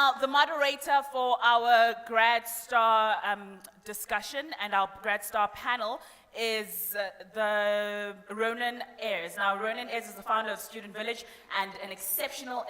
Now, the moderator for our Grad Star discussion and our Grad Star panel is the Ronan Ayres. Now, Ronan Ayres is the founder of Student Village and has an exceptional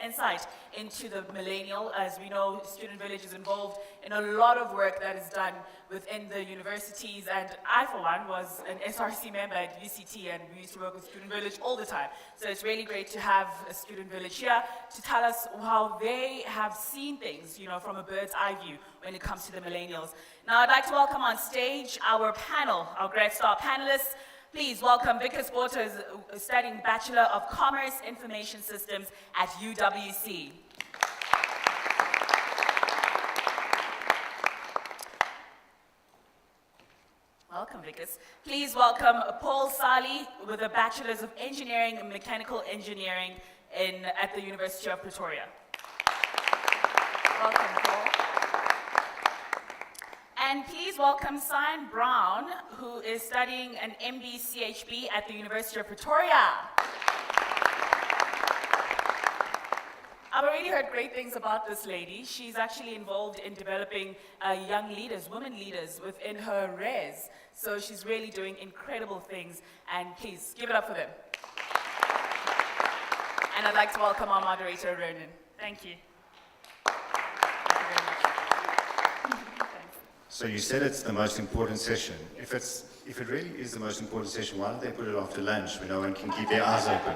insight into the millennial. As we know, Student Village is involved in a lot of work that is done within the universities, and I, for one, was an SRC member at UCT, and we used to work with Student Village all the time. So it's really great to have a Student Village here to tell us how they have seen things, from a bird's eye view when it comes to the millennials. Now, I'd like to welcome on stage our panel, our Grad Star panelists. Please welcome Vikas Botha, studying Bachelor of Commerce Information Systems at UWC. Welcome, Vikas. Please welcome Paul Sali with a Bachelor's of Engineering and Mechanical Engineering at the University of Pretoria. Welcome, Paul. And please welcome Sion Brown, who is studying an MB CHB at the University of Pretoria. I've already heard great things about this lady. She's actually involved in developing young leaders, women leaders within her res. So she's really doing incredible things, and please give it up for them. And I'd like to welcome our moderator, Ronan. Thank you. So you said it's the most important session. If it really is the most important session, why don't they put it after lunch when no one can keep their eyes open?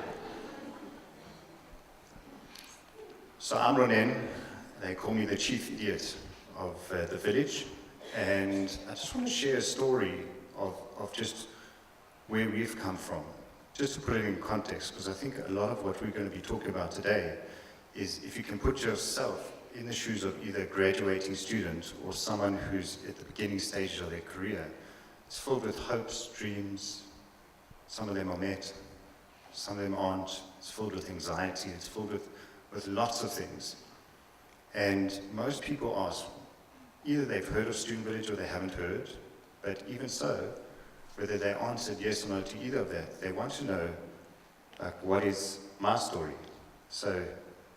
So I'm Ronan. They call me the chief idiot of the village. And I just want to share a story of just where we've come from, just to put it in context, because I think a lot of what we're going to be talking about today is if you can put yourself in the shoes of either a graduating student or someone who's at the beginning stages of their career. It's filled with hopes, dreams. Some of them are met, some of them aren't. It's filled with anxiety, it's filled with lots of things. And most people ask, either they've heard of Student Village or they haven't heard, but even so, whether they answered yes or no to either of that, they want to know, what is my story? So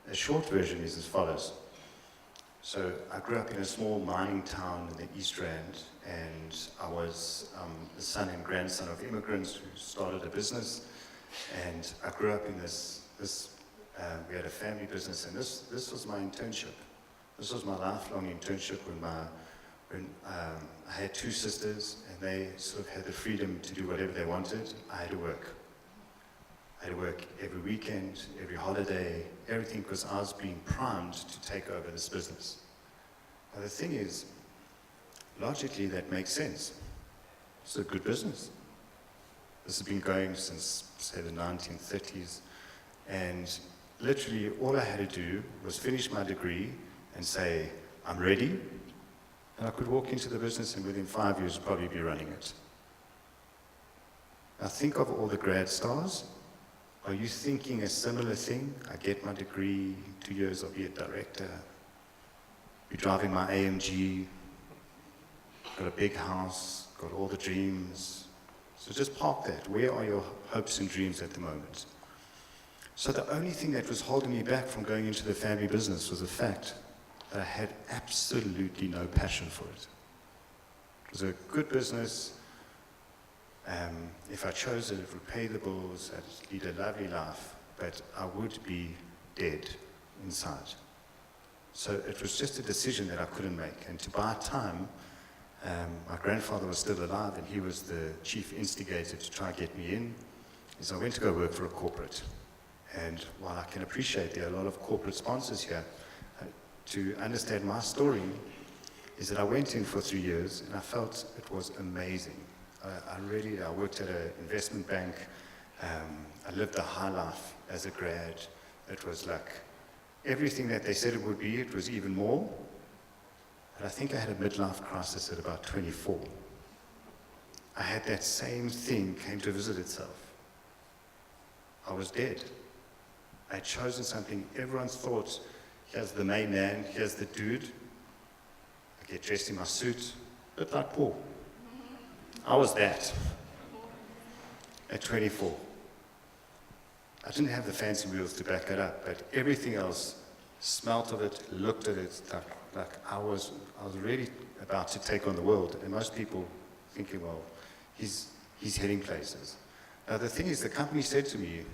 a short version is as follows. So I grew up in a small mining town in the East Rand, and I was the son and grandson of immigrants who started a business. And I grew up in we had a family business, and this was my internship. This was my lifelong internship when I had two sisters, and they sort of had the freedom to do whatever they wanted. I had to work. I had to work every weekend, every holiday, everything, because I was being primed to take over this business. Now the thing is, logically that makes sense. It's a good business. This has been going since, say, the 1930s, and literally all I had to do was finish my degree and say, I'm ready, and I could walk into the business and within 5 years probably be running it. Now think of all the grad stars. Are you thinking a similar thing? I get my degree, 2 years I'll be a director, be driving my AMG, got a big house, got all the dreams. So just park that. Where are your hopes and dreams at the moment? So the only thing that was holding me back from going into the family business was the fact that I had absolutely no passion for it. It was a good business. If I chose it, it would pay the bills, I'd lead a lovely life, but I would be dead inside. So it was just a decision that I couldn't make. And to buy time, my grandfather was still alive, and he was the chief instigator to try and get me in, is I went to go work for a corporate. And while I can appreciate there are a lot of corporate sponsors here, to understand my story is that I went in for 3 years, and I felt it was amazing. I worked at an investment bank. I lived a high life as a grad. It was like everything that they said it would be, it was even more. But I think I had a midlife crisis at about 24. I had that same thing came to visit itself. I was dead. I had chosen something everyone thought, here's the main man, here's the dude. I get dressed in my suit, a bit like Paul. I was that at 24. I didn't have the fancy wheels to back it up, but everything else smelt of it, looked at it, like I was really about to take on the world. And most people thinking, well, he's heading places. Now the thing is, the company said to me,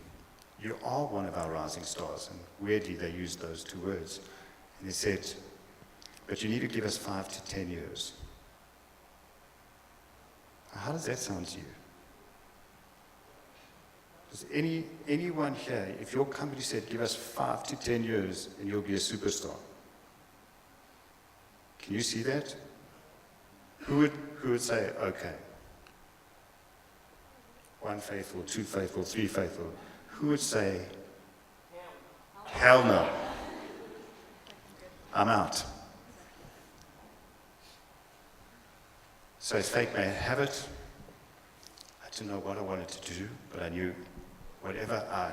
you are one of our rising stars. And weirdly, they used those two words. And they said, but you need to give us 5 to 10 years. How does that sound to you? Does anyone here, if your company said, give us 5 to 10 years and you'll be a superstar, can you see that? Who would say, okay? 1 faithful, 2 faithful, 3 faithful. Who would say, hell no, I'm out? So as fate may have it, I didn't know what I wanted to do, but I knew whatever I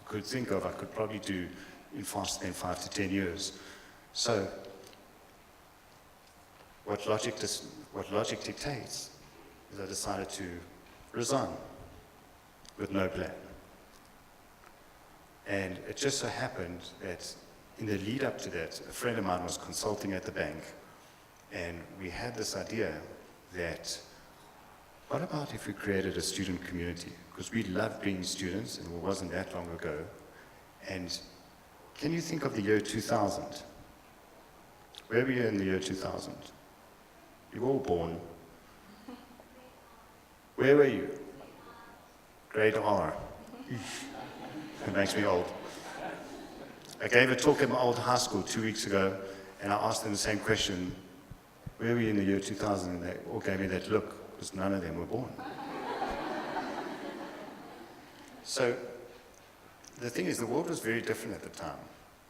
could think of, I could probably do in faster than 5 to 10 years. So what logic dictates is I decided to resign with no plan. And it just so happened that in the lead up to that, a friend of mine was consulting at the bank, and we had this idea that, what about if we created a student community? Because we love being students, and it wasn't that long ago. And can you think of the year 2000? Where were you in the year 2000? You were all born. Where were you? Grade R. It makes me old. I gave a talk at my old high school 2 weeks ago, and I asked them the same question. Where were you in the year 2000? And they all gave me that look, because none of them were born. So the thing is, the world was very different at the time.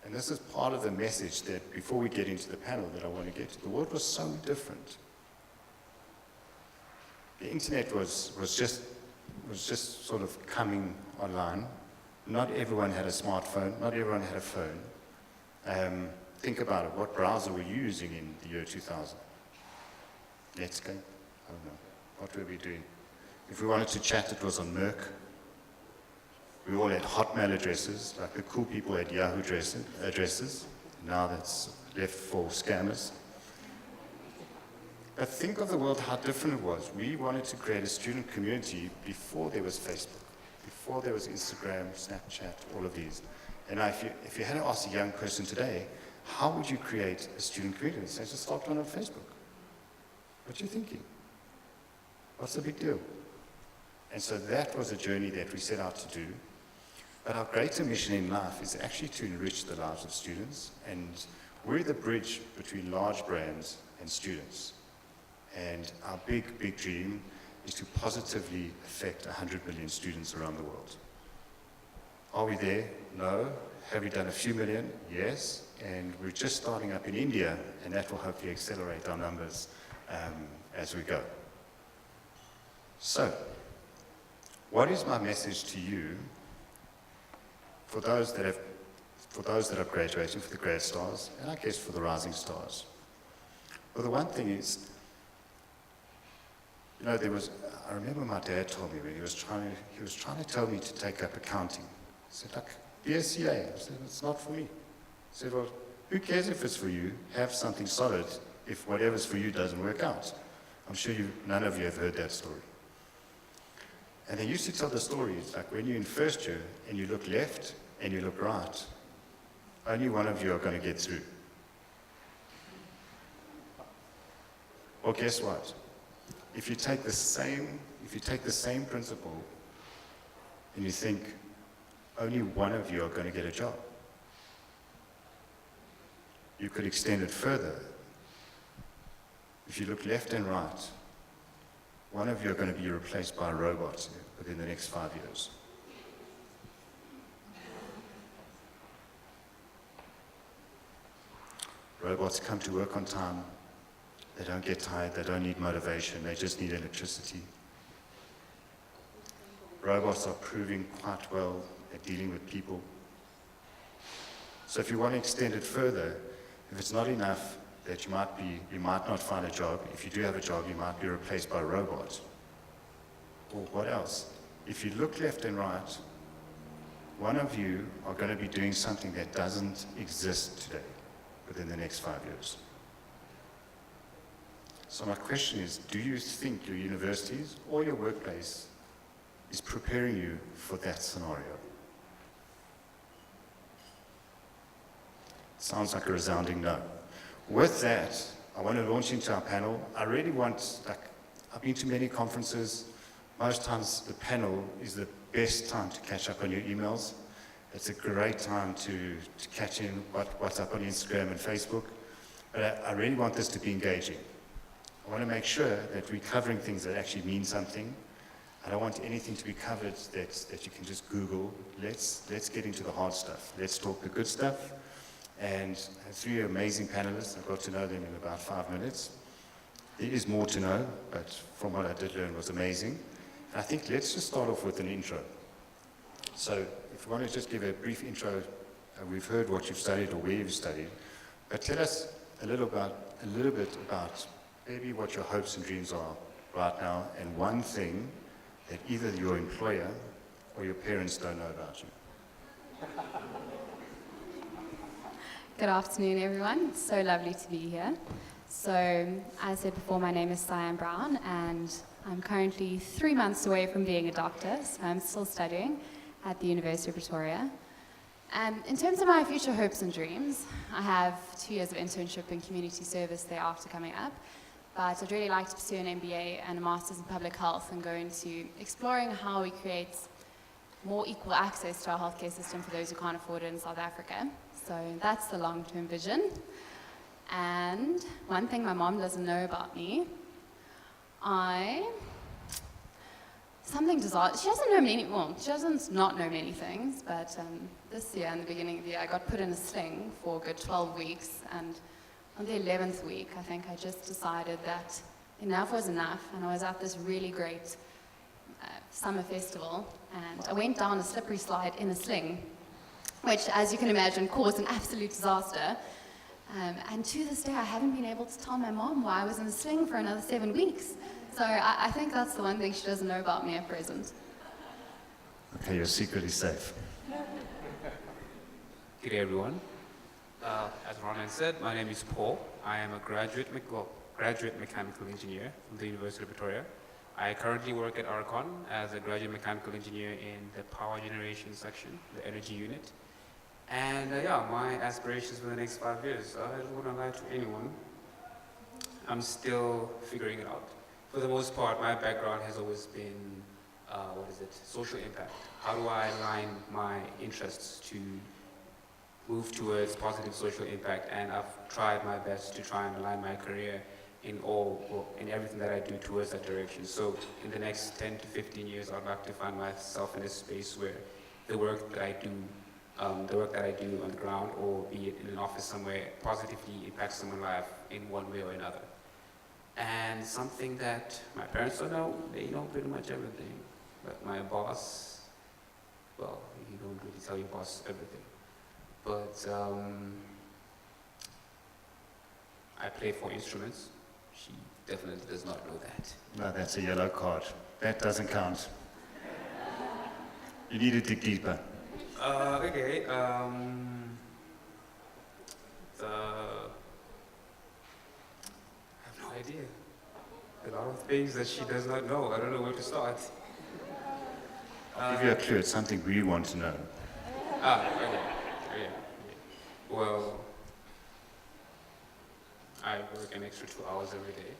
And this is part of the message that, before we get into the panel, that I want to get to. The world was so different. The internet was just sort of coming online. Not everyone had a smartphone. Not everyone had a phone. Think about it. What browser were you using in the year 2000? Netscape? I don't know. What were we doing? If we wanted to chat, it was on Merck. We all had Hotmail addresses, like the cool people had Yahoo addresses. Now that's left for scammers. But think of the world, how different it was. We wanted to create a student community before there was Facebook, before there was Instagram, Snapchat, all of these. And now if you had to ask a young person today, how would you create a student community? Say, just start one on Facebook. What are you thinking? What's the big deal? And so that was a journey that we set out to do. But our greater mission in life is actually to enrich the lives of students. And we're the bridge between large brands and students. And our big, big dream is to positively affect 100 million students around the world. Are we there? No. Have we done a few million? Yes. And we're just starting up in India, and that will hopefully accelerate our numbers as we go. So, what is my message to you for those that are graduating, for the grad stars, and I guess for the rising stars? Well, the one thing is, you know, I remember my dad told me when he was trying to tell me to take up accounting. He said, look, be a CA. I said, it's not for me. He said, well, who cares if it's for you? Have something solid if whatever's for you doesn't work out. I'm sure none of you have heard that story. And they used to tell the stories, like when you're in first year and you look left and you look right, only one of you are going to get through. Well, guess what? If you take the same principle and you think only one of you are going to get a job, you could extend it further. If you look left and right, one of you are going to be replaced by a robot within the next 5 years. Robots come to work on time. They don't get tired. They don't need motivation. They just need electricity. Robots are proving quite well at dealing with people. So if you want to extend it further, if it's not enough that you might not find a job. If you do have a job, you might be replaced by a robot. Or what else? If you look left and right, one of you are going to be doing something that doesn't exist today within the next 5 years. So my question is, do you think your universities or your workplace is preparing you for that scenario? Sounds like a resounding no. With that, I want to launch into our panel. I really want, I've been to many conferences. Most times the panel is the best time to catch up on your emails. It's a great time to catch in what's up on Instagram and Facebook. But I really want this to be engaging. I want to make sure that we're covering things that actually mean something. I don't want anything to be covered that you can just Google. Let's get into the hard stuff. Let's talk the good stuff. And three amazing panelists, I got to know them in about 5 minutes. There is more to know, but from what I did learn was amazing. And I think let's just start off with an intro. So if you want to just give a brief intro, we've heard what you've studied or where you've studied, but tell us a little bit about maybe what your hopes and dreams are right now, and one thing that either your employer or your parents don't know about you. Good afternoon, everyone. It's so lovely to be here. So, as I said before, my name is Cyan Brown, and I'm currently 3 months away from being a doctor, so I'm still studying at the University of Pretoria. In terms of my future hopes and dreams, I have 2 years of internship and community service thereafter coming up, but I'd really like to pursue an MBA and a Master's in Public Health and go into exploring how we create more equal access to our healthcare system for those who can't afford it in South Africa. So that's the long-term vision. And one thing my mom doesn't know about me, she doesn't know many, well, she doesn't not know many things, but this year, in the beginning of the year, I got put in a sling for a good 12 weeks, and on the 11th week, I think I just decided that enough was enough, and I was at this really great summer festival, and I went down a slippery slide in a sling, which, as you can imagine, caused an absolute disaster. And to this day, I haven't been able to tell my mom why I was in a sling for another 7 weeks. So I think that's the one thing she doesn't know about me at present. Okay, you're secretly safe. Good day, everyone. As Ronan said, my name is Paul. I am a graduate mechanical engineer from the University of Pretoria. I currently work at Arcon as a graduate mechanical engineer in the power generation section, the energy unit. And my aspirations for the next 5 years, I don't want to lie to anyone. I'm still figuring it out. For the most part, my background has always been, social impact. How do I align my interests to move towards positive social impact? And I've tried my best to try and align my career in everything that I do towards that direction. So in the next 10 to 15 years, I'd like to find myself in a space where the work that I do on the ground, or be it in an office somewhere, positively impacts someone's life in one way or another. And something that my parents don't know, they know pretty much everything. But my boss, well, you don't really tell your boss everything. But I play 4 instruments. She definitely does not know that. No, that's a yellow card. That doesn't count. You need to dig deeper. Okay. I have no idea. A lot of things that she does not know. I don't know where to start. I'll give you a clue. It's something we want to know. Okay. Yeah. Well, I work an extra 2 hours every day.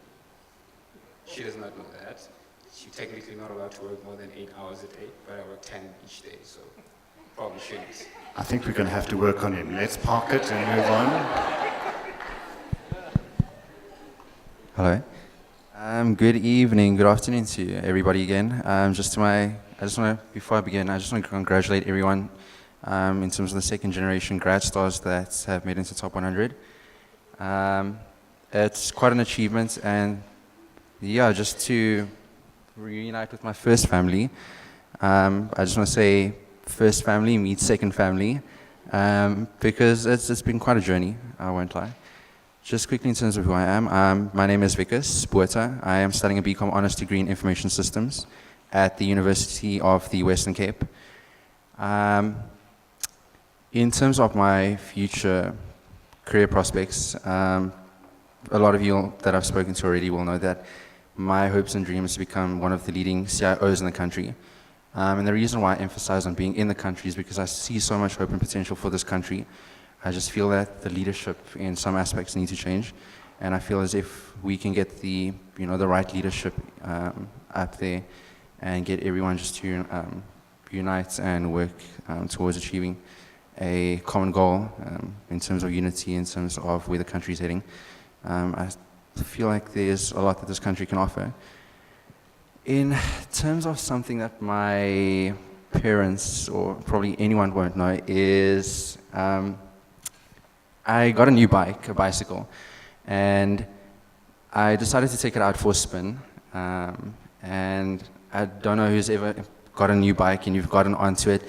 She does not know that. She's technically not allowed to work more than 8 hours a day, but I work 10 each day, so probably shouldn't. I think we're going to have to work on him. Let's park it and move on. Hello. Good evening, good afternoon to everybody again. Before I begin, I just want to congratulate everyone in terms of the second generation grad stars that have made into top 100. It's quite an achievement, and just to reunite with my first family, I just want to say first family meets second family, because it's been quite a journey, I won't lie. Just quickly in terms of who I am, my name is Vikas Botha. I am studying a BCom Honours degree in Information Systems at the University of the Western Cape. In terms of my future career prospects, a lot of you that I've spoken to already will know that my hopes and dreams to become one of the leading CIOs in the country. And the reason why I emphasize on being in the country is because I see so much hope and potential for this country. I just feel that the leadership in some aspects need to change. And I feel as if we can get the right leadership up there and get everyone just to unite and work towards achieving a common goal in terms of unity, in terms of where the country is heading. I feel like there's a lot that this country can offer. In terms of something that my parents, or probably anyone won't know, is I got a new bike, a bicycle, and I decided to take it out for a spin. And I don't know who's ever got a new bike and you've gotten onto it,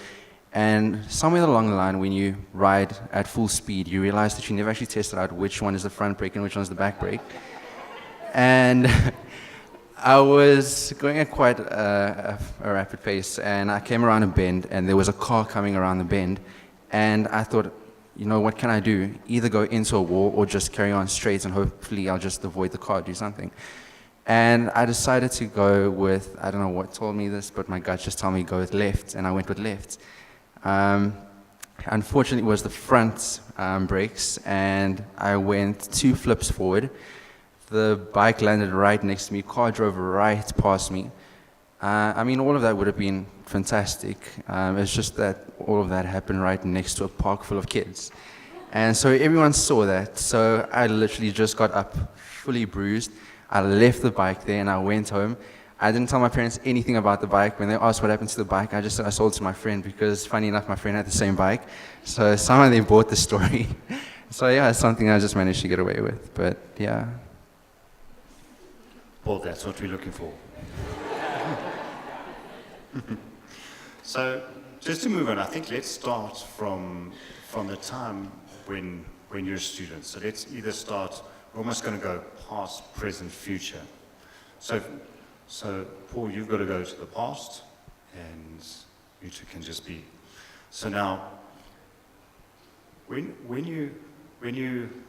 and somewhere along the line when you ride at full speed, you realize that you never actually tested out which one is the front brake and which one is the back brake. And I was going at quite a rapid pace, and I came around a bend, and there was a car coming around the bend, and I thought, what can I do? Either go into a wall or just carry on straight, and hopefully I'll just avoid the car, do something. And I decided to go with, I don't know what told me this, but my gut just told me go with left, and I went with left. Unfortunately, it was the front brakes, and I went 2 flips forward. The bike landed right next to me, car drove right past me. All of that would have been fantastic. It's just that all of that happened right next to a park full of kids. And so everyone saw that. So I literally just got up fully bruised. I left the bike there and I went home. I didn't tell my parents anything about the bike. When they asked what happened to the bike, I just said I sold it to my friend, because funny enough, my friend had the same bike. So somehow they bought the story. So yeah, it's something I just managed to get away with. But yeah. Well, that's what we're looking for. So, just to move on, I think let's start from the time when you're a student. So let's either start, we're almost going to go past, present, future. So Paul, you've got to go to the past, and you two can just be. So now, when you in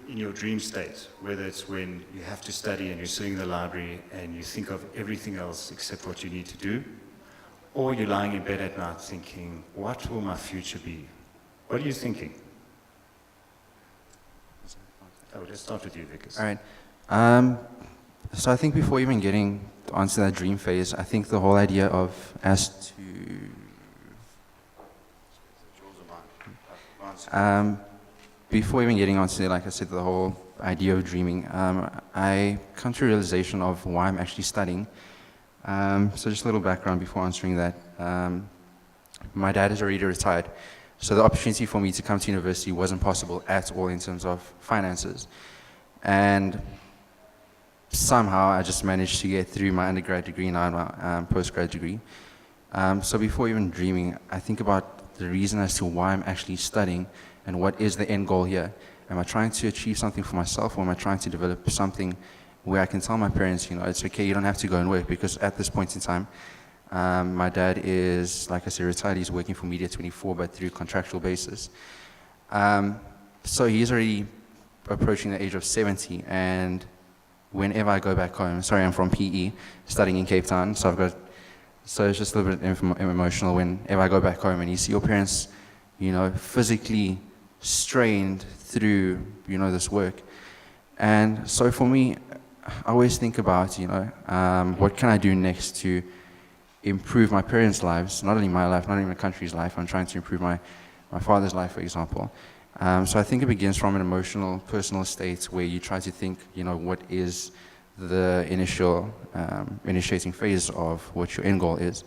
your dream state, whether it's when you have to study and you're sitting in the library and you think of everything else except what you need to do, or you're lying in bed at night thinking, what will my future be? What are you thinking? Oh, let's start with you, Vickers. All right. So I think before even getting onto that dream phase, I think the whole idea of before even getting onto, like I said, the whole idea of dreaming, I come to a realization of why I'm actually studying. So just a little background before answering that. My dad is already retired, so the opportunity for me to come to university wasn't possible at all in terms of finances. And somehow I just managed to get through my undergrad degree and now my postgrad degree. So before even dreaming, I think about the reason as to why I'm actually studying and what is the end goal here. Am I trying to achieve something for myself, or am I trying to develop something where I can tell my parents, it's okay, you don't have to go and work? Because at this point in time, my dad is, like I said, retired. He's working for Media 24, but through contractual basis. So he's already approaching the age of 70, and whenever I go back home, sorry, I'm from PE, studying in Cape Town, so it's just a little bit emotional whenever I go back home and you see your parents, physically strained through, this work. And so for me, I always think about, what can I do next to improve my parents' lives, not only my life, not only my country's life. I'm trying to improve my father's life, for example. So I think it begins from an emotional, personal state where you try to think, what is the initiating phase of what your end goal is.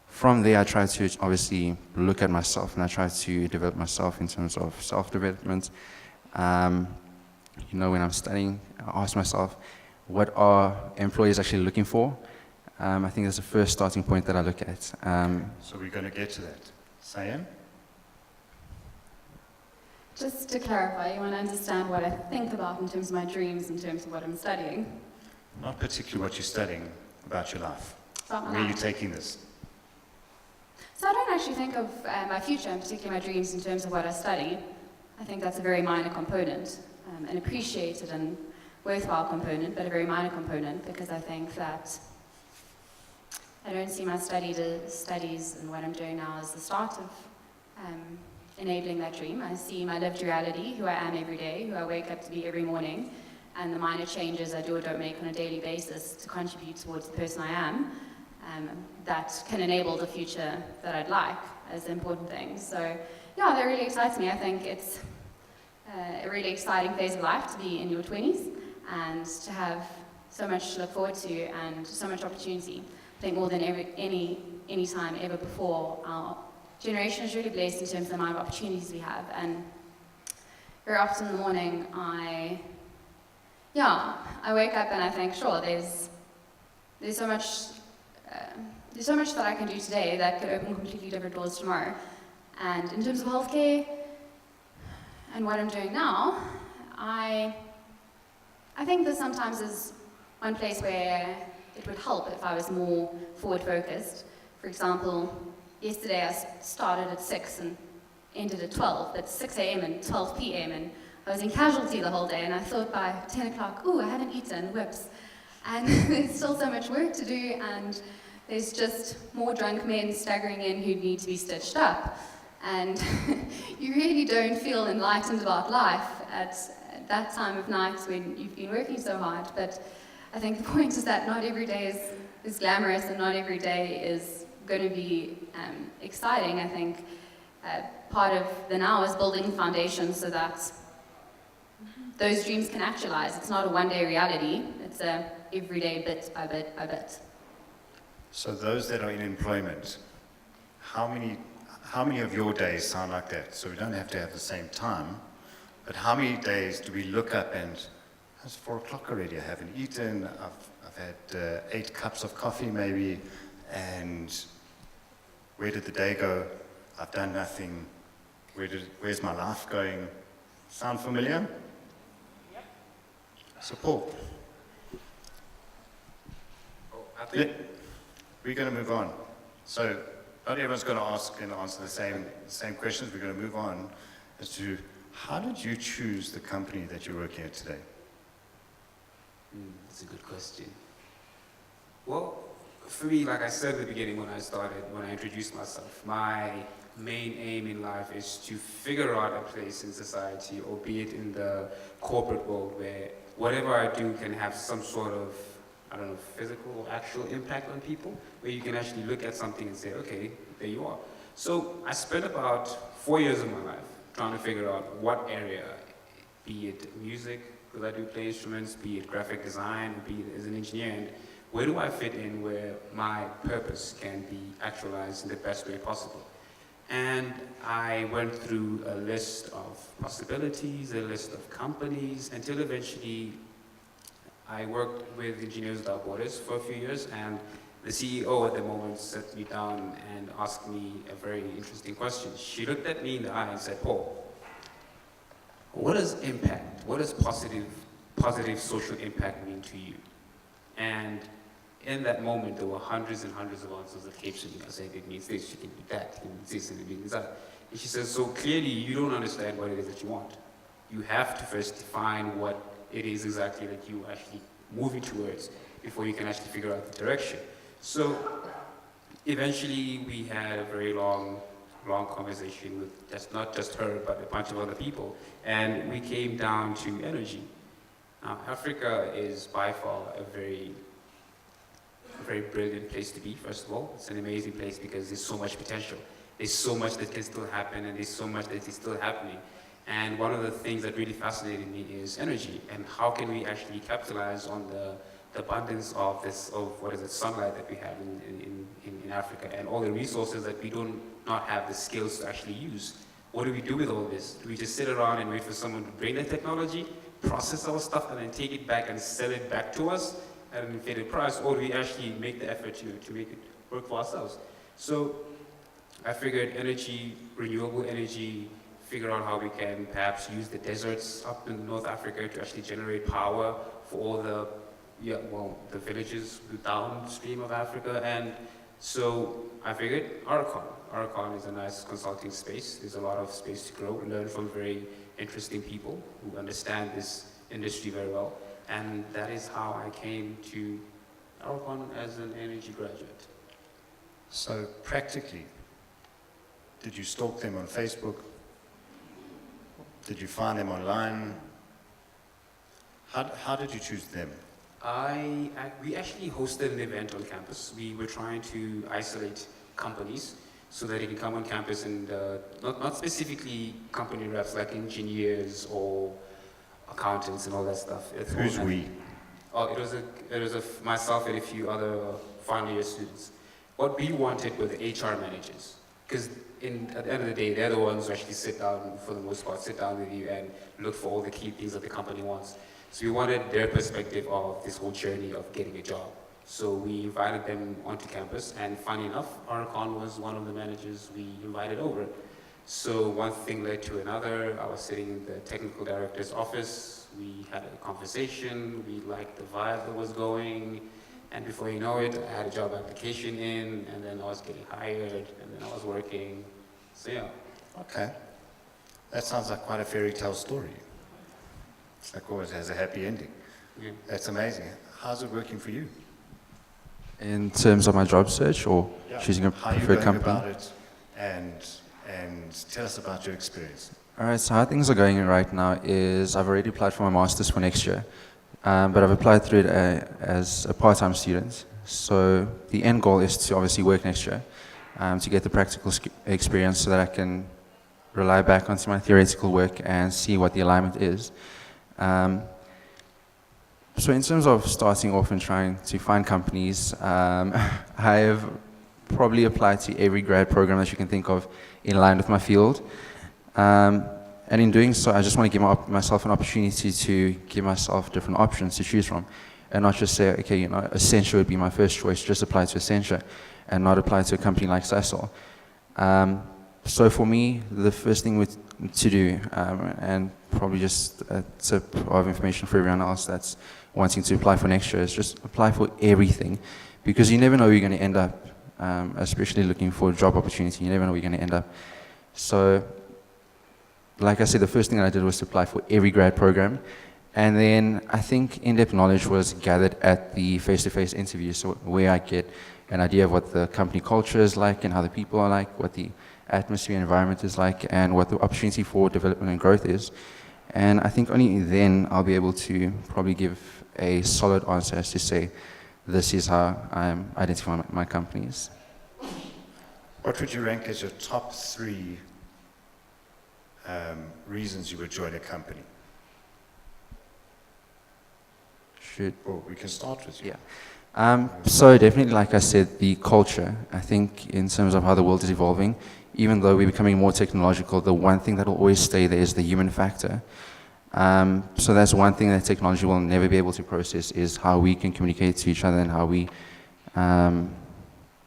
From there, I try to obviously look at myself, and I try to develop myself in terms of self-development. When I'm studying, I ask myself, what are employers actually looking for? I think that's the first starting point that I look at. So we're going to get to that. Cyan? Just to clarify, you want to understand what I think about in terms of my dreams, in terms of what I'm studying? Not particularly what you're studying, about your life. About my Where are you life. taking this? So I don't actually think of my future, and particularly my dreams, in terms of what I study. I think that's a very minor component, an appreciated and worthwhile component, but a very minor component, because I think that I don't see my studies and what I'm doing now as the start of enabling that dream. I see my lived reality, who I am every day, who I wake up to be every morning, and the minor changes I do or don't make on a daily basis to contribute towards the person I am, that can enable the future that I'd like as the important thing. So yeah, that really excites me. I think it's a really exciting phase of life to be in your 20s and to have so much to look forward to and so much opportunity. I think more than any time ever before, our generation is really blessed in terms of the amount of opportunities we have. And very often in the morning, I wake up and I think, sure, there's so much that I can do today that could open completely different doors tomorrow. And in terms of healthcare and what I'm doing now, I think there sometimes is one place where it would help if I was more forward-focused. For example, yesterday I started at 6 and ended at 12, but 6 a.m. and 12 p.m. and I was in casualty the whole day, and I thought by 10 o'clock, ooh, I haven't eaten, whoops. And there's still so much work to do, and there's just more drunk men staggering in who need to be stitched up. And you really don't feel enlightened about life at that time of night when you've been working so hard. But I think the point is that not every day is glamorous, and not every day is going to be exciting. I think part of the now is building the foundation so that those dreams can actualize. It's not a one-day reality. It's a everyday bit by bit by bit. So those that are in employment, how many of your days sound like that? So we don't have to have the same time, but how many days do we look up and it's 4 o'clock already, I haven't eaten, I've had 8 cups of coffee maybe, and where did the day go? I've done nothing. Where's my life going? Sound familiar? Yep. So Paul, I think we're going to move on. So not everyone's going to ask and answer the same questions. We're going to move on as to how did you choose the company that you're working at today? That's a good question. Well, for me, like I said at the beginning when I introduced myself, my main aim in life is to figure out a place in society, or be it in the corporate world, where whatever I do can have some sort of, I don't know, physical or actual impact on people, where you can actually look at something and say, okay, there you are. So I spent about 4 years of my life trying to figure out what area, be it music, because I do play instruments, be it graphic design, be it as an engineer, and where do I fit in where my purpose can be actualized in the best way possible. And I went through a list of possibilities, a list of companies, until eventually I worked with Engineers Without Borders for a few years, and the CEO at the moment sat me down and asked me a very interesting question. She looked at me in the eye and said, Paul, what does impact, what does positive social impact mean to you? And in that moment, there were hundreds and hundreds of answers that came to me. I said, it means this, it can be that, it means this, and it means that. And she says, so clearly you don't understand what it is that you want. You have to first define what it is exactly that you are actually moving towards before you can actually figure out the direction. So eventually we had a very long conversation with not just her, but a bunch of other people, and we came down to energy. Now, Africa is by far a very brilliant place to be, first of all. It's an amazing place because there's so much potential. There's so much that can still happen, and there's so much that is still happening. And one of the things that really fascinated me is energy, and how can we actually capitalize on the abundance of sunlight that we have in Africa, and all the resources that we do not have the skills to actually use. What do we do with all this? Do we just sit around and wait for someone to bring the technology, process our stuff, and then take it back and sell it back to us at an inflated price, or do we actually make the effort to make it work for ourselves? So I figured energy, renewable energy, figure out how we can perhaps use the deserts up in North Africa to actually generate power for all the villages downstream of Africa, and So I figured Arcon. Arcon is a nice consulting space. There's a lot of space to grow and learn from very interesting people who understand this industry very well. And that is how I came to Arcon as an energy graduate. So practically, did you stalk them on Facebook? Did you find them online? How did you choose them? We actually hosted an event on campus. We were trying to isolate companies so that they can come on campus and not specifically company reps like engineers or accountants and all that stuff. Who's we? Oh, it was myself and a few other final year students. What we wanted were the HR managers, because at the end of the day, they're the ones who actually sit down, for the most part, sit down with you and look for all the key things that the company wants. So we wanted their perspective of this whole journey of getting a job. So we invited them onto campus, and funny enough, Arcon was one of the managers we invited over. So one thing led to another. I was sitting in the technical director's office. We had a conversation. We liked the vibe that was going. And before you know it, I had a job application in, and then I was getting hired, and then I was working. So yeah. Okay. That sounds like quite a fairy tale story. It's like always has a happy ending. Yeah. That's amazing. How's it working for you? In terms of my job search or choosing a How are you preferred going company? about it? And tell us about your experience. All right, so how things are going right now is I've already applied for my master's for next year, but I've applied through it as a part-time student. So the end goal is to obviously work next year to get the practical experience so that I can rely back onto my theoretical work and see what the alignment is. So in terms of starting off and trying to find companies, I've probably applied to every grad program that you can think of in line with my field. And in doing so, I just want to give myself an opportunity to give myself different options to choose from, and not just say, okay, you know, Accenture would be my first choice, just apply to Accenture, and not apply to a company like Sasol. So for me, the first thing to do, and probably just a tip of information for everyone else that's wanting to apply for next year, is just apply for everything, because you never know where you're going to end up, especially looking for a job opportunity. You never know where you're going to end up. So, like I said, the first thing that I did was to apply for every grad program, and then I think in-depth knowledge was gathered at the face-to-face interviews, so where I get an idea of what the company culture is like and how the people are like, what the atmosphere and environment is like, and what the opportunity for development and growth is. And I think only then I'll be able to probably give a solid answer as to say, this is how I'm identifying my companies. What would you rank as your top 3 reasons you would join a company? Well, we can start with you. Yeah. So definitely, like I said, the culture. I think in terms of how the world is evolving, even though we're becoming more technological, the one thing that will always stay there is the human factor. So that's one thing that technology will never be able to process, is how we can communicate to each other and how we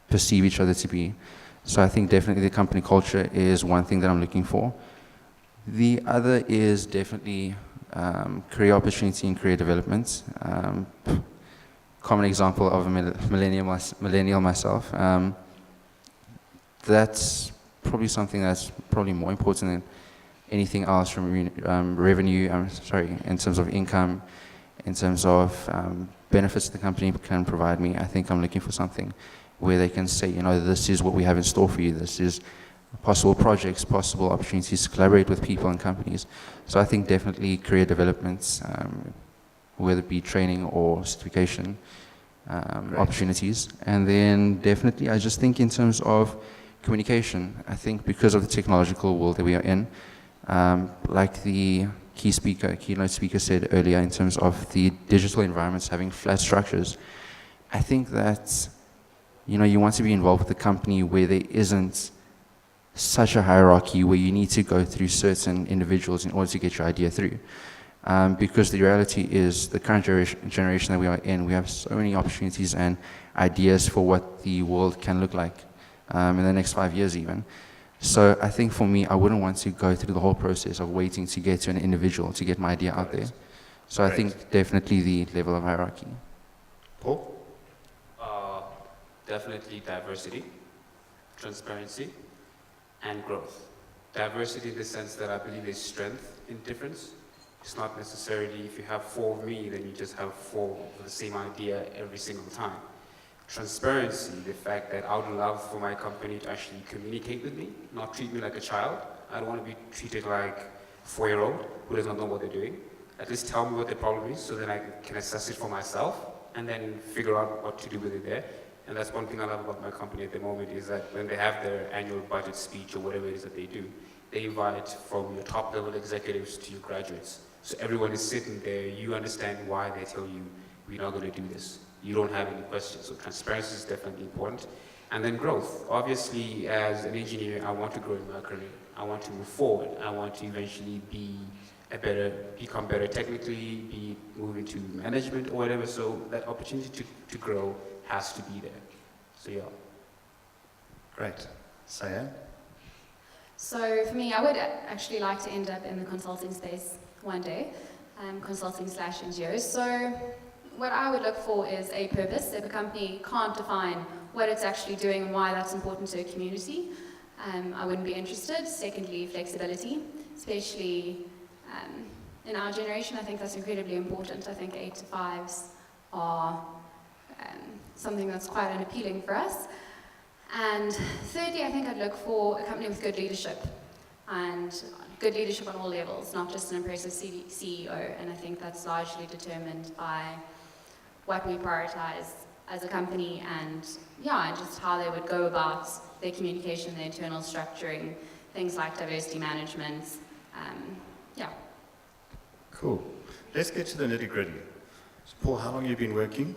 perceive each other to be. So I think definitely the company culture is one thing that I'm looking for. The other is definitely career opportunity and career development. Common example of a millennial myself. That's probably something that's probably more important than anything else from revenue, in terms of income, in terms of benefits the company can provide me. I think I'm looking for something where they can say, you know, this is what we have in store for you. This is possible projects, possible opportunities to collaborate with people and companies. So I think definitely career development, whether it be training or certification opportunities. And then definitely I just think in terms of communication, I think because of the technological world that we are in, like the keynote speaker said earlier, in terms of the digital environments having flat structures, I think that, you know, you want to be involved with a company where there isn't such a hierarchy where you need to go through certain individuals in order to get your idea through. Because the reality is, the current generation that we are in, we have so many opportunities and ideas for what the world can look like in the next 5 years even. So I think for me, I wouldn't want to go through the whole process of waiting to get to an individual to get my idea out there. So I think definitely the level of hierarchy. Paul? Definitely diversity, transparency, and growth. Diversity in the sense that I believe there's strength in difference. It's not necessarily if you have 4 of me, then you just have 4 of the same idea every single time. Transparency, the fact that I would love for my company to actually communicate with me, not treat me like a child. I don't want to be treated like a 4-year-old who does not know what they're doing. At least tell me what the problem is so that I can assess it for myself and then figure out what to do with it there. And that's one thing I love about my company at the moment is that when they have their annual budget speech or whatever it is that they do, they invite from your top level executives to your graduates. So everyone is sitting there, you understand why they tell you, we're not going to do this. You don't have any questions. So transparency is definitely important. And then growth. Obviously, as an engineer, I want to grow in my career. I want to move forward. I want to eventually become better technically, move into management or whatever. So that opportunity to grow has to be there. So yeah. Great. Saya? So for me, I would actually like to end up in the consulting space one day, consulting/NGOs. So what I would look for is a purpose. If a company can't define what it's actually doing and why that's important to a community, I wouldn't be interested. Secondly, flexibility, especially in our generation. I think that's incredibly important. I think 8 to 5s are something that's quite unappealing for us. And thirdly, I think I'd look for a company with good leadership, and good leadership on all levels, not just an impressive CEO. And I think that's largely determined by what we prioritize as a company and just how they would go about their communication, their internal structuring, things like diversity management. Cool. Let's get to the nitty-gritty. So Paul, how long have you been working?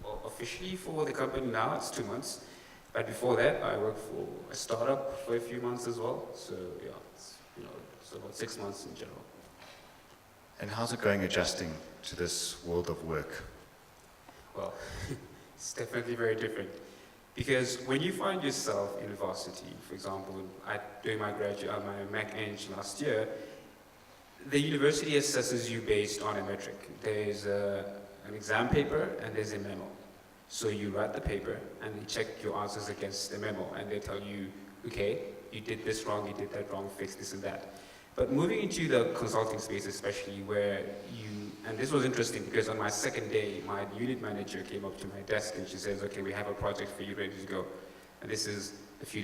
Well, officially for the company now, it's 2 months. But before that, I worked for a startup for a few months as well. So yeah, it's about 6 months in general. And how's it going adjusting to this world of work? Well, it's definitely very different. Because when you find yourself in varsity, for example, doing my Mac Eng last year, the university assesses you based on a metric. There's an exam paper and there's a memo. So you write the paper and they check your answers against the memo and they tell you, okay, you did this wrong, you did that wrong, fix this and that. But moving into the consulting space especially where and this was interesting because on my second day, my unit manager came up to my desk and she says, okay, we have a project for you ready to go. And this is a few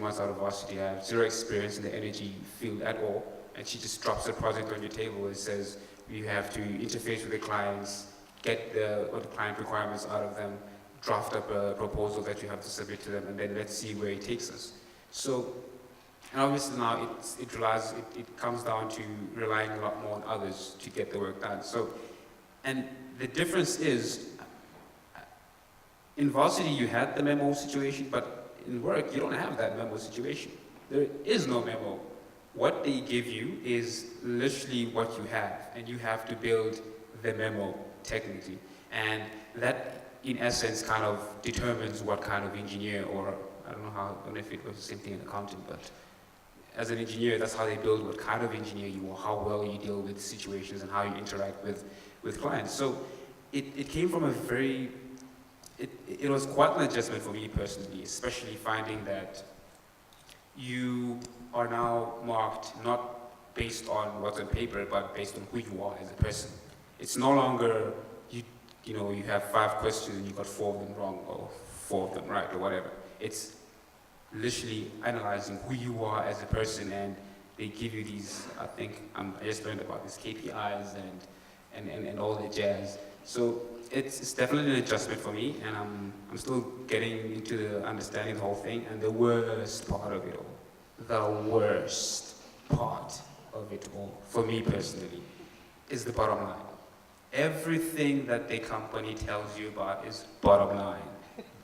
months out of varsity. I have 0 experience in the energy field at all. And she just drops a project on your table and says, you have to interface with the clients, get what the client requirements out of them, draft up a proposal that you have to submit to them, and then let's see where it takes us. So, and obviously now it comes down to relying a lot more on others to get the work done. So, and the difference is, in varsity you had the memo situation, but in work you don't have that memo situation. There is no memo. What they give you is literally what you have, and you have to build the memo technically. And that, in essence, kind of determines what kind of engineer, or I don't know if it was the same thing in accounting, but as an engineer, that's how they build what kind of engineer you are, how well you deal with situations, and how you interact with clients. So it came from it was quite an adjustment for me personally, especially finding that you are now marked not based on what's on paper, but based on who you are as a person. It's no longer you have 5 questions and you got 4 of them wrong or 4 of them right or whatever. It's literally analyzing who you are as a person, and they give you these, I think, I just learned about these KPIs and all the jazz. So it's definitely an adjustment for me, and I'm still getting into the understanding the whole thing. And the worst part of it all, for me personally, is the bottom line. Everything that the company tells you about is bottom line.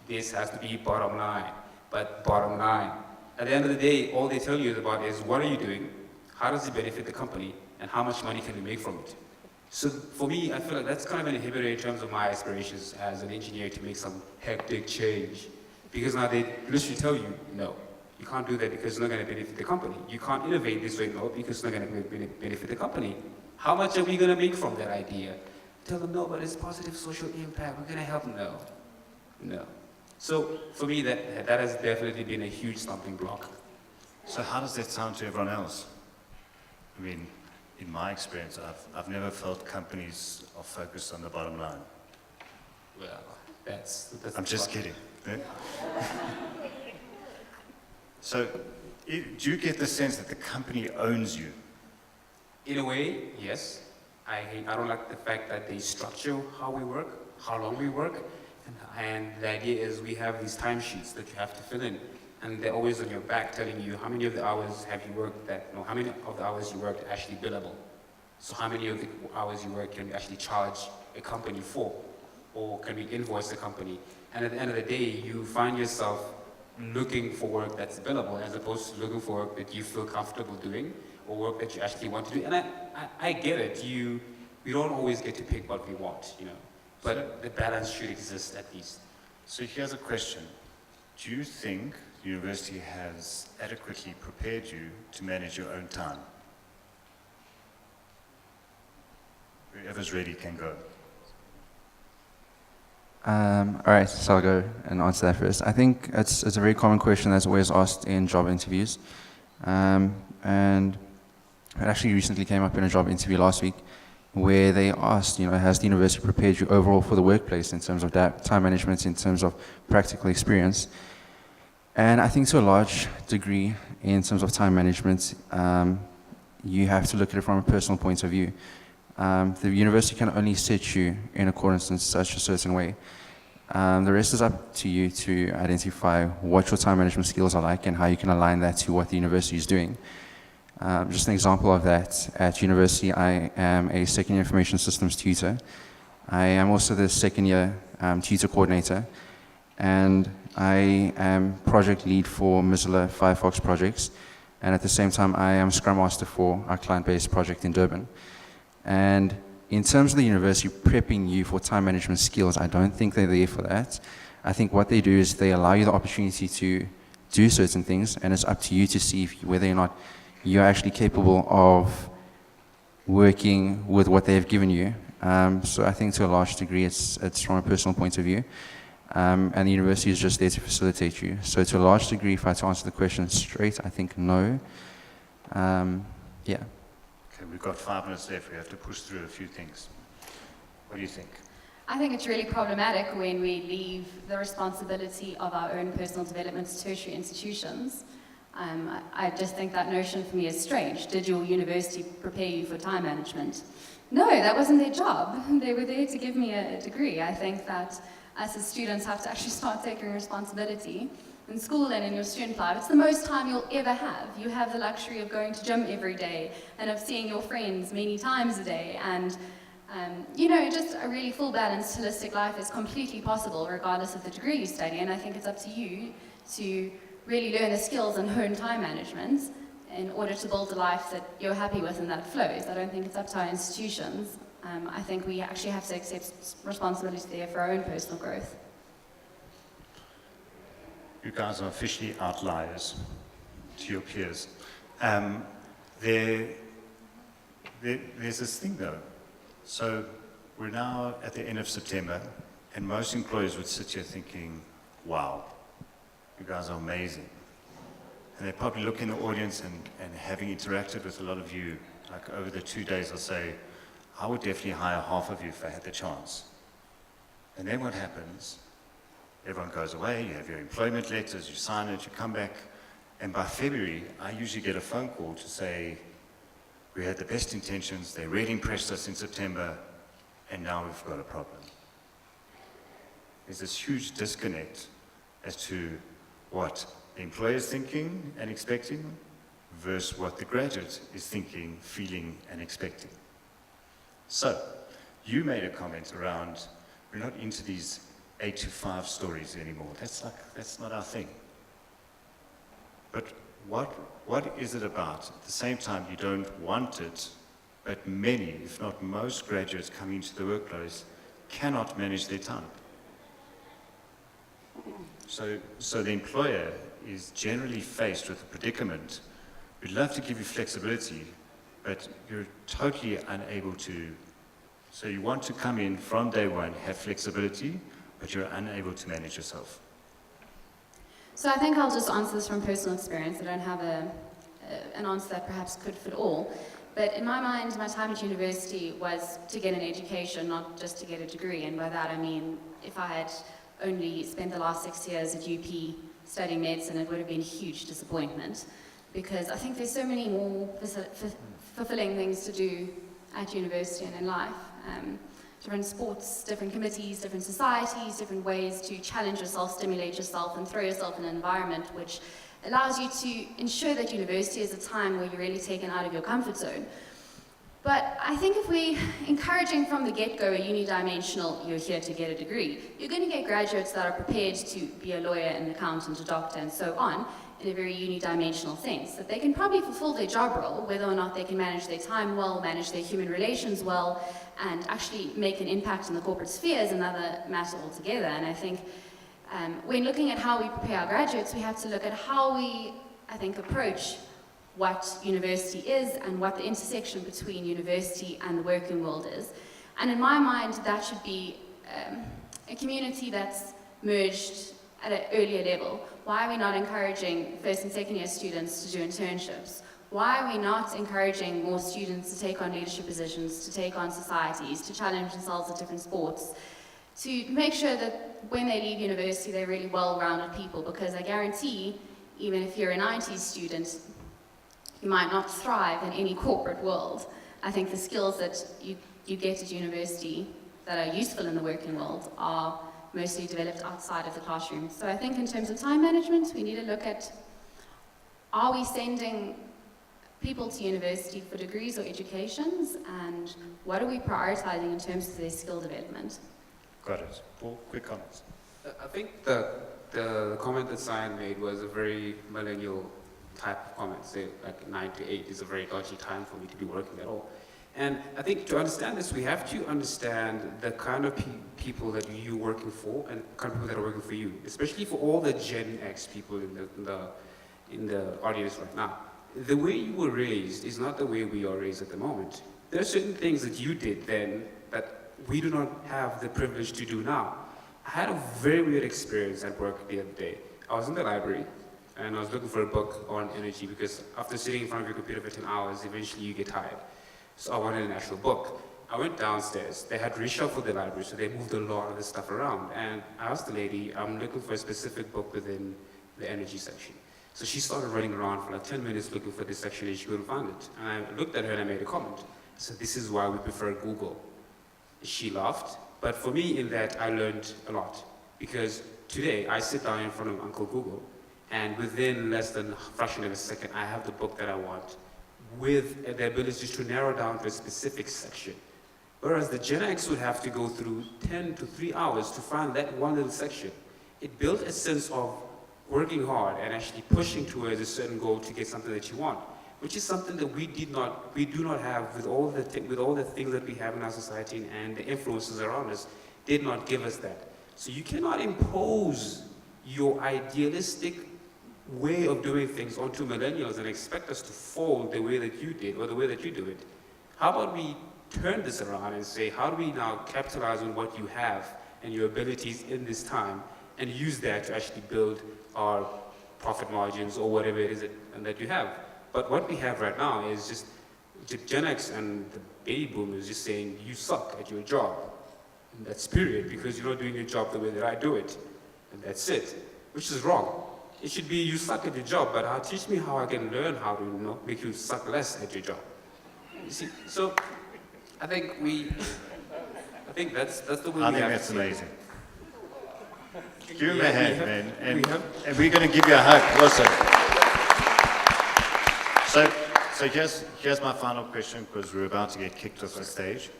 This has to be bottom line, but bottom line. At the end of the day, all they tell you about is what are you doing, how does it benefit the company, and how much money can we make from it. So for me, I feel like that's kind of an inhibitor in terms of my aspirations as an engineer to make some hectic change. Because now they literally tell you, no, you can't do that because it's not going to benefit the company. You can't innovate this way, no, because it's not going to benefit the company. How much are we going to make from that idea? tell them, no, but it's positive social impact, we're gonna help them. No, no. So for me, that has definitely been a huge stumbling block. So how does that sound to everyone else? I mean, in my experience, I've never felt companies are focused on the bottom line. Well, that's I'm just kidding. eh? So, do you get the sense that the company owns you? In a way, yes. I don't like the fact that they structure how we work, how long we work, and the idea is we have these timesheets that you have to fill in, and they're always on your back telling you how many of the hours have you worked how many of the hours you worked are actually billable. So how many of the hours you work can we actually charge a company for, or can we invoice the company? And at the end of the day, you find yourself looking for work that's billable as opposed to looking for work that you feel comfortable doing or work that you actually want to do. And I get it. We don't always get to pick what we want, but the balance should exist at least. So here's a question. Do you think the university has adequately prepared you to manage your own time? Whoever's ready can go. All right, so I'll go and answer that first. I think it's a very common question that's always asked in job interviews. And it actually recently came up in a job interview last week where they asked, has the university prepared you overall for the workplace in terms of time management, in terms of practical experience? And I think to a large degree, in terms of time management, you have to look at it from a personal point of view. The university can only set you in accordance in such a certain way. The rest is up to you to identify what your time management skills are like and how you can align that to what the university is doing. Just an example of that, at university I am a second year information systems tutor. I am also the second year tutor coordinator, and I am project lead for Mozilla Firefox projects, and at the same time I am Scrum Master for our client-based project in Durban. And in terms of the university prepping you for time management skills, I don't think they're there for that. I think what they do is they allow you the opportunity to do certain things, and it's up to you to see whether or not you're actually capable of working with what they've given you. So I think to a large degree it's from a personal point of view, and the university is just there to facilitate you. So to a large degree, if I had to answer the question straight, I think no. Yeah. Okay, we've got 5 minutes left. We have to push through a few things. What do you think? I think it's really problematic when we leave the responsibility of our own personal development to tertiary institutions. I just think that notion for me is strange. Did your university prepare you for time management? No, that wasn't their job. They were there to give me a degree. I think that us as students have to actually start taking responsibility. In school and in your student life, it's the most time you'll ever have. You have the luxury of going to gym every day and of seeing your friends many times a day. And, just a really full balanced holistic life is completely possible regardless of the degree you study. And I think it's up to you to really learn the skills and hone time management in order to build a life that you're happy with and that flows. I don't think it's up to our institutions. I think we actually have to accept responsibility there for our own personal growth. You guys are officially outliers to your peers. There's this thing though. So we're now at the end of September, and most employers would sit here thinking, wow, you guys are amazing. And they probably look in the audience and having interacted with a lot of you, like over the 2 days, I'll say, I would definitely hire half of you if I had the chance. And then what happens? Everyone goes away, you have your employment letters, you sign it, you come back, and by February, I usually get a phone call to say, we had the best intentions, they really impressed us in September, and now we've got a problem. There's this huge disconnect as to what the employer is thinking and expecting versus what the graduate is thinking, feeling, and expecting. So, you made a comment around, we're not into these 8 to 5 stories anymore. That's not our thing. But what is it about? At the same time, you don't want it, but many, if not most graduates coming into the workplace cannot manage their time. So the employer is generally faced with a predicament. We'd love to give you flexibility, but you're totally unable to So you want to come in from day one, have flexibility, but you're unable to manage yourself. So I think I'll just answer this from personal experience. I don't have an answer that perhaps could fit all. But in my mind, my time at university was to get an education, not just to get a degree. And by that I mean, if I had only spent the last 6 years at UP studying medicine, it would have been a huge disappointment. Because I think there's so many more fulfilling things to do at university and in life. Different sports, different committees, different societies, different ways to challenge yourself, stimulate yourself, and throw yourself in an environment which allows you to ensure that university is a time where you're really taken out of your comfort zone. But I think if we encouraging from the get-go a unidimensional, you're here to get a degree, you're going to get graduates that are prepared to be a lawyer, an accountant, a doctor, and so on, in a very unidimensional sense, that they can probably fulfill their job role, whether or not they can manage their time well, manage their human relations well, and actually make an impact in the corporate sphere is another matter altogether. And I think when looking at how we prepare our graduates, we have to look at how we, I think, approach what university is and what the intersection between university and the working world is. And in my mind, that should be a community that's merged at an earlier level. Why are we not encouraging first and second year students to do internships? Why are we not encouraging more students to take on leadership positions, to take on societies, to challenge themselves at different sports, to make sure that when they leave university, they're really well-rounded people? Because I guarantee, even if you're a 90s student, you might not thrive in any corporate world. I think the skills that you get at university that are useful in the working world are mostly developed outside of the classroom. So I think in terms of time management, we need to look at, are we sending people to university for degrees or educations, and what are we prioritizing in terms of their skill development? Got it. Paul, quick comments. I think the comment that Cyan made was a very millennial type of comment. Say like 9 to 8 is a very dodgy time for me to be working at all. And I think to understand this, we have to understand the kind of people that you're working for and the kind of people that are working for you, especially for all the Gen X people in the audience right now. The way you were raised is not the way we are raised at the moment. There are certain things that you did then that we do not have the privilege to do now. I had a very weird experience at work the other day. I was in the library and I was looking for a book on energy because after sitting in front of your computer for 10 hours, eventually you get tired. So I wanted an actual book. I went downstairs. They had reshuffled the library, so they moved a lot of the stuff around. And I asked the lady, I'm looking for a specific book within the energy section. So she started running around for like 10 minutes looking for this section and she couldn't find it. And I looked at her and I made a comment. I said, this is why we prefer Google. She laughed, but for me in that I learned a lot. Because today I sit down in front of Uncle Google and within less than a fraction of a second I have the book that I want, with the ability to narrow down to a specific section. Whereas the Gen X would have to go through 10 to 3 hours to find that one little section. It built a sense of working hard and actually pushing towards a certain goal to get something that you want, which is something that we do not have with all the things that we have in our society and the influences around us did not give us that. So you cannot impose your idealistic way of doing things onto millennials and expect us to fold the way that you did or the way that you do it. How about we turn this around and say, how do we now capitalize on what you have and your abilities in this time and use that to actually build our profit margins or whatever it is that you have. But what we have right now is just Gen X and the baby boomers just saying, you suck at your job. And that's period, because you're not doing your job the way that I do it. And that's it, which is wrong. It should be, you suck at your job, but teach me how I can learn how to make you suck less at your job. You see, so I think that's the way I we think have that's to see it. amazing. Give him Yeah, a hand, we man. have- And we're going to give you a hug also. So here's my final question, because we're about to get kicked off the stage,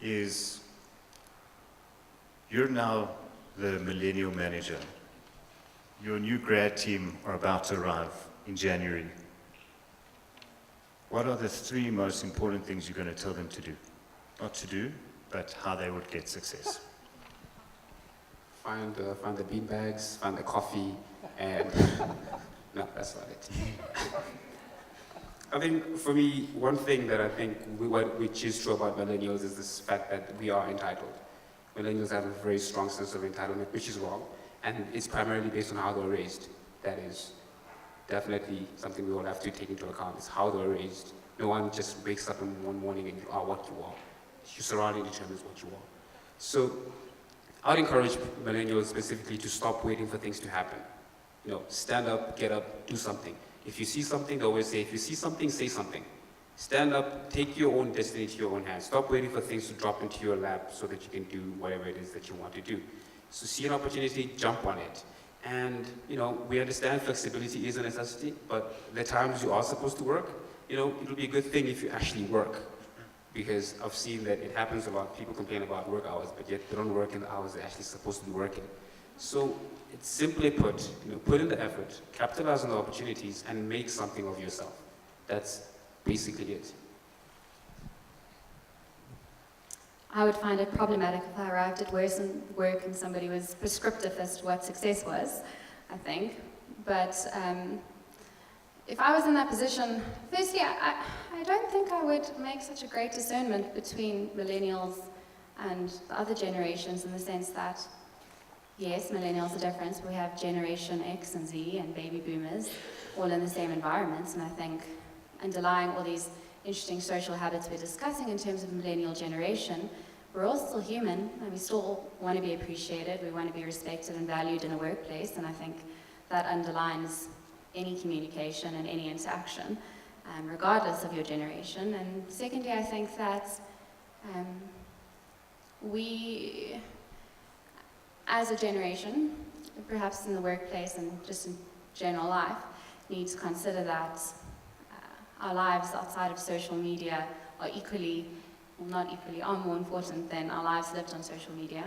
is you're now the millennial manager. Your new grad team are about to arrive in January. What are the 3 most important things you're going to tell them to do? Not to do, but how they would get success. Find the bean bags, find the coffee, and no, that's not it. I think for me, one thing that I think which is true about millennials is this fact that we are entitled. Millennials have a very strong sense of entitlement, which is wrong, and it's primarily based on how they were raised. That is definitely something we all have to take into account, is how they were raised. No one just wakes up in one morning and you are what you are. Your surrounding determines what you are. So I would encourage millennials specifically to stop waiting for things to happen. You know, stand up, get up, do something. If you see something, they always say, if you see something, say something. Stand up, take your own destiny to your own hands. Stop waiting for things to drop into your lap so that you can do whatever it is that you want to do. So see an opportunity, jump on it. And, you know, we understand flexibility is a necessity, but the times you are supposed to work, you know, it'll be a good thing if you actually work. Because I've seen that it happens a lot. People complain about work hours, but yet they don't work in the hours they're actually supposed to be working. So it's simply put, you know, put in the effort, capitalize on the opportunities, and make something of yourself. That's basically it. I would find it problematic if I arrived at work and somebody was prescriptive as to what success was, I think. But if I was in that position, firstly, I don't think I would make such a great discernment between millennials and the other generations, in the sense that, yes, millennials are different. We have Generation X and Z and baby boomers all in the same environments, and I think underlying all these interesting social habits we're discussing in terms of millennial generation, we're all still human, and we still want to be appreciated, we want to be respected and valued in a workplace, and I think that underlines any communication and any interaction, regardless of your generation. And secondly, I think that we, as a generation, perhaps in the workplace and just in general life, need to consider that our lives outside of social media are equally, well, not equally, are more important than our lives lived on social media.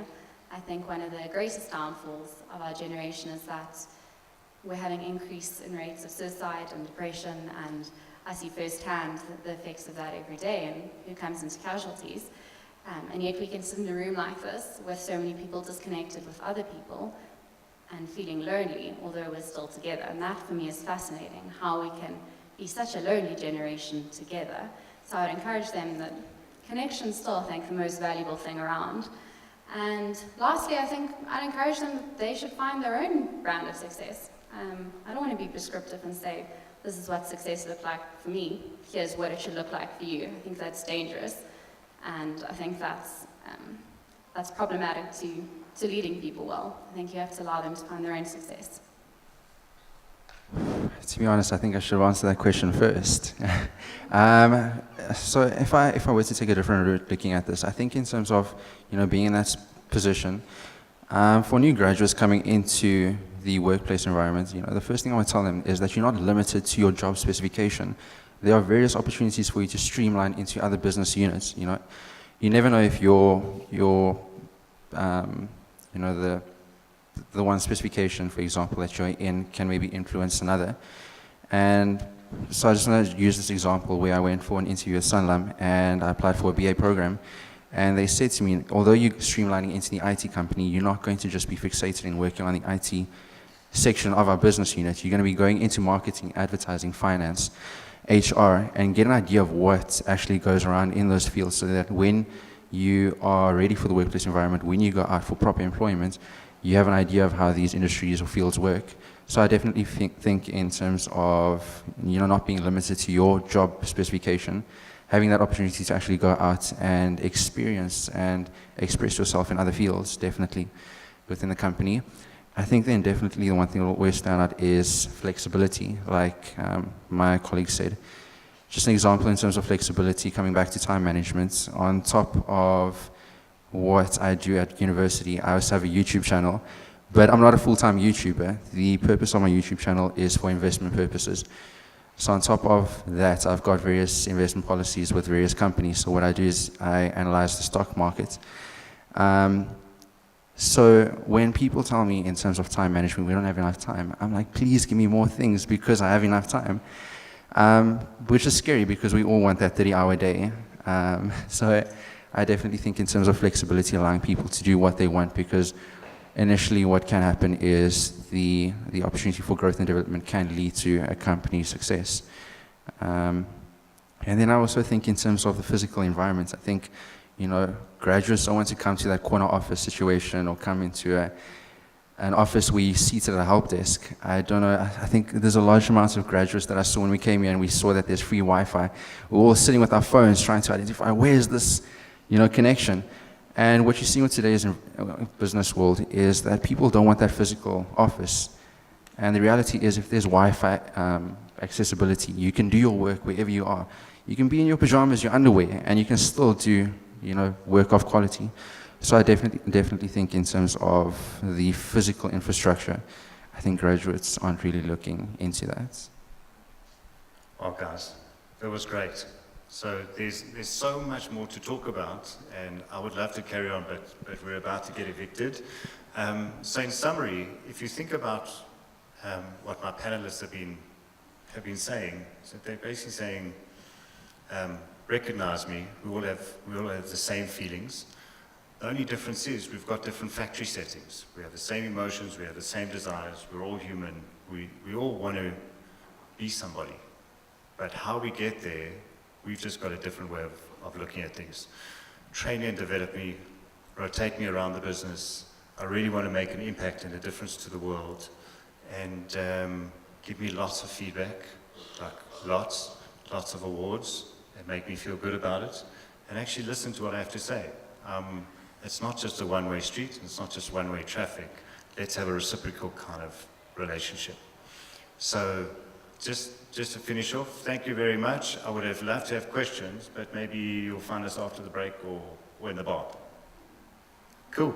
I think one of the greatest downfalls of our generation is that we're having increase in rates of suicide and depression, and I see firsthand the effects of that every day and who comes into casualties. And yet we can sit in a room like this with so many people disconnected with other people and feeling lonely, although we're still together. And that for me is fascinating, how we can be such a lonely generation together. So I'd encourage them that connection's still, I think, the most valuable thing around. And lastly, I think I'd encourage them that they should find their own brand of success. I don't want to be prescriptive and say, this is what success looks like for me, here's what it should look like for you. I think that's dangerous. And I think that's problematic to leading people well. I think you have to allow them to find their own success. To be honest, I think I should have answered that question first. So if I were to take a different route looking at this, I think in terms of, you know, being in that position, for new graduates coming into the workplace environment, you know, the first thing I want to tell them is that you're not limited to your job specification. There are various opportunities for you to streamline into other business units. You know, you never know if your you know, the one specification, for example, that you're in can maybe influence another. And so I just want to use this example where I went for an interview at Sanlam and I applied for a BA program. And they said to me, although you're streamlining into the IT company, you're not going to just be fixated in working on the IT section of our business unit. You're going to be going into marketing, advertising, finance, HR, and get an idea of what actually goes around in those fields, so that when you are ready for the workplace environment, when you go out for proper employment, you have an idea of how these industries or fields work. So I definitely think in terms of, you know, not being limited to your job specification, having that opportunity to actually go out and experience and express yourself in other fields, definitely within the company. I think then definitely the one thing that will always stand out is flexibility, like my colleague said. Just an example in terms of flexibility, coming back to time management, on top of what I do at university, I also have a YouTube channel, but I'm not a full-time YouTuber. The purpose of my YouTube channel is for investment purposes. So on top of that, I've got various investment policies with various companies. So what I do is I analyze the stock market. So when people tell me in terms of time management, we don't have enough time, I'm like, please give me more things because I have enough time. Which is scary because we all want that 30-hour day. So I definitely think in terms of flexibility, allowing people to do what they want, because initially what can happen is the opportunity for growth and development can lead to a company's success. And then I also think in terms of the physical environment, I think, graduates don't want to come to that corner office situation or come into an office where you're seated at a help desk. I don't know, I think there's a large amount of graduates that I saw when we came here and we saw that there's free Wi-Fi. We're all sitting with our phones trying to identify where's this, connection. And what you see in today's business world is that people don't want that physical office. And the reality is if there's Wi-Fi accessibility, you can do your work wherever you are. You can be in your pajamas, your underwear, and you can still do, work of quality. So I definitely think in terms of the physical infrastructure, I think graduates aren't really looking into that. Well, guys, that was great. So there's so much more to talk about, and I would love to carry on, but we're about to get evicted. So in summary, if you think about what my panelists have been saying, so they're basically saying, recognize me, we all have the same feelings. The only difference is we've got different factory settings. We have the same emotions, we have the same desires, we're all human, we all want to be somebody. But how we get there, we've just got a different way of looking at things. Train me and develop me, rotate me around the business. I really want to make an impact and a difference to the world. And give me lots of feedback, like lots of awards, and make me feel good about it. And actually listen to what I have to say. It's not just a one-way street, it's not just one-way traffic. Let's have a reciprocal kind of relationship. So just to finish off, thank you very much. I would have loved to have questions, but maybe you'll find us after the break or in the bar. Cool.